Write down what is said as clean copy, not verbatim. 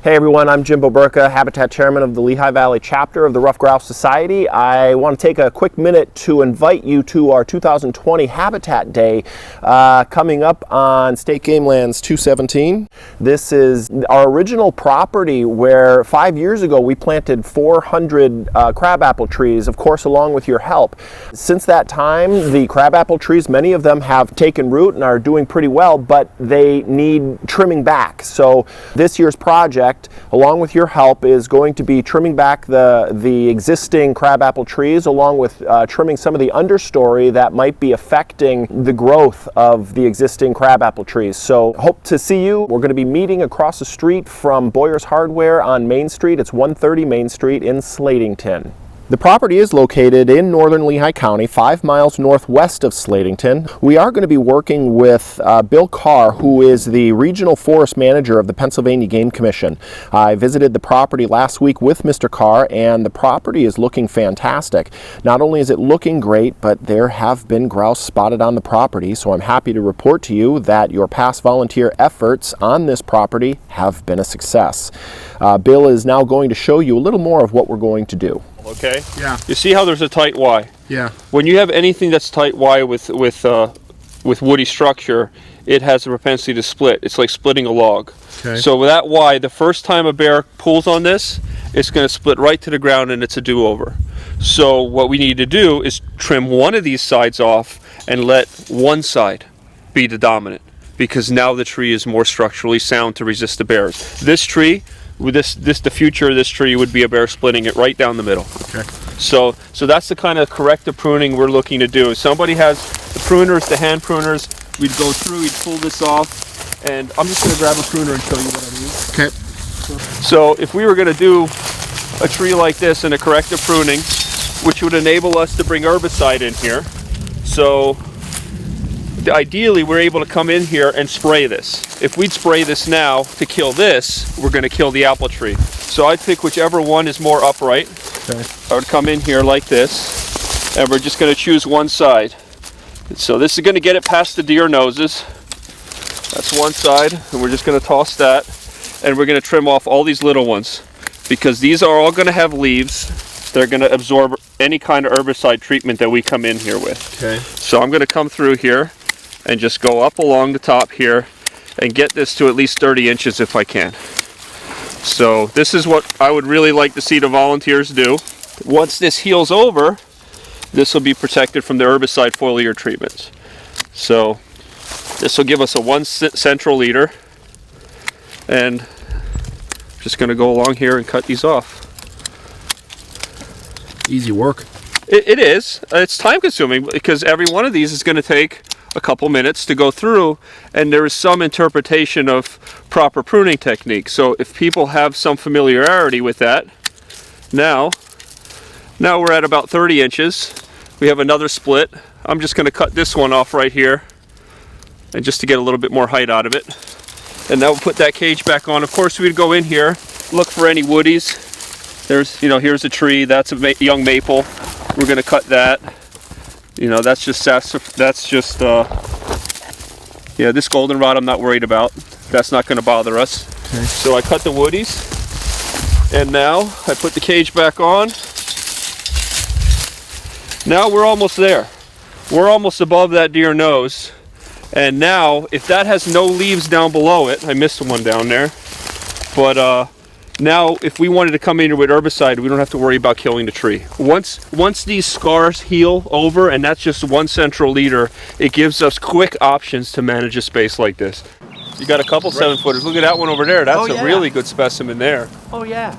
Hey everyone, I'm Jimbo Burka, Habitat Chairman of the Lehigh Valley chapter of the Ruffed Grouse Society. I want to take a quick minute to invite you to our 2020 Habitat Day coming up on State Game Lands 217. This is our original property where 5 years ago we planted 400 crabapple trees, of course along with your help. Since that time, the crabapple trees, many of them have taken root and are doing pretty well, but they need trimming back. So this year's project, along with your help, is going to be trimming back the existing crabapple trees, along with trimming some of the understory that might be affecting the growth of the existing crabapple trees. So hope to see you. We're going to be meeting across the street from Boyer's Hardware on Main Street. It's 130 Main Street in Slatington. The property is located in northern Lehigh County, 5 miles northwest of Slatington. We are going to be working with Bill Carr, who is the Regional Forest Manager of the Pennsylvania Game Commission. I visited the property last week with Mr. Carr, and the property is looking fantastic. Not only is it looking great, but there have been grouse spotted on the property, so I'm happy to report to you that your past volunteer efforts on this property have been a success. Bill is now going to show you a little more of what we're going to do. Okay. Yeah. You see how there's a tight Y? Yeah. When you have anything that's tight Y with woody structure, it has a propensity to split. It's like splitting a log. Okay. So with that Y, the first time a bear pulls on this, it's going to split right to the ground and it's a do-over. So what we need to do is trim one of these sides off and let one side be the dominant, because now the tree is more structurally sound to resist the bears. This tree, with the future of this tree would be a bear splitting it right down the middle. Okay. So that's the kind of corrective pruning we're looking to do. If somebody has the pruners, the hand pruners, we'd go through, we'd pull this off, and I'm just going to grab a pruner and show you what I mean. Okay. So if we were going to do a tree like this in a corrective pruning, which would enable us to bring herbicide in here, so ideally we're able to come in here and spray this. If we'd spray this now to kill this, we're going to kill the apple tree. So I'd pick whichever one is more upright. Okay. I would come in here like this, and we're just going to choose one side. So this is going to get it past the deer noses. That's one side, and we're just going to toss that, and we're going to trim off all these little ones, because these are all going to have leaves. They're going to absorb any kind of herbicide treatment that we come in here with. Okay. So I'm going to come through here and just go up along the top here and get this to at least 30 inches if I can. So this is what I would really like to see the volunteers do. Once this heals over, this will be protected from the herbicide foliar treatments. So this will give us a 1 central leader, and I'm just going to go along here and cut these off. Easy work. It is. It's time consuming because every one of these is going to take a couple minutes to go through, and there is some interpretation of proper pruning technique. So if people have some familiarity with that, now we're at about 30 inches. We have another split. I'm just going to cut this one off right here, and just to get a little bit more height out of it. And now we'll put that cage back on. Of course, we'd go in here, look for any woodies. There's, here's a tree. That's a young maple. We're going to cut that. That's just this goldenrod I'm not worried about. That's not going to bother us. Okay. So I cut the woodies, and now I put the cage back on. Now we're almost there. We're almost above that deer nose. And now, if that has no leaves down below it, I missed one down there, but now if we wanted to come in here with herbicide, we don't have to worry about killing the tree. Once these scars heal over, and that's just 1 central leader, it gives us quick options to manage a space like this. You got a couple 7-footers. Look at that one over there. That's a really good specimen there. Oh yeah.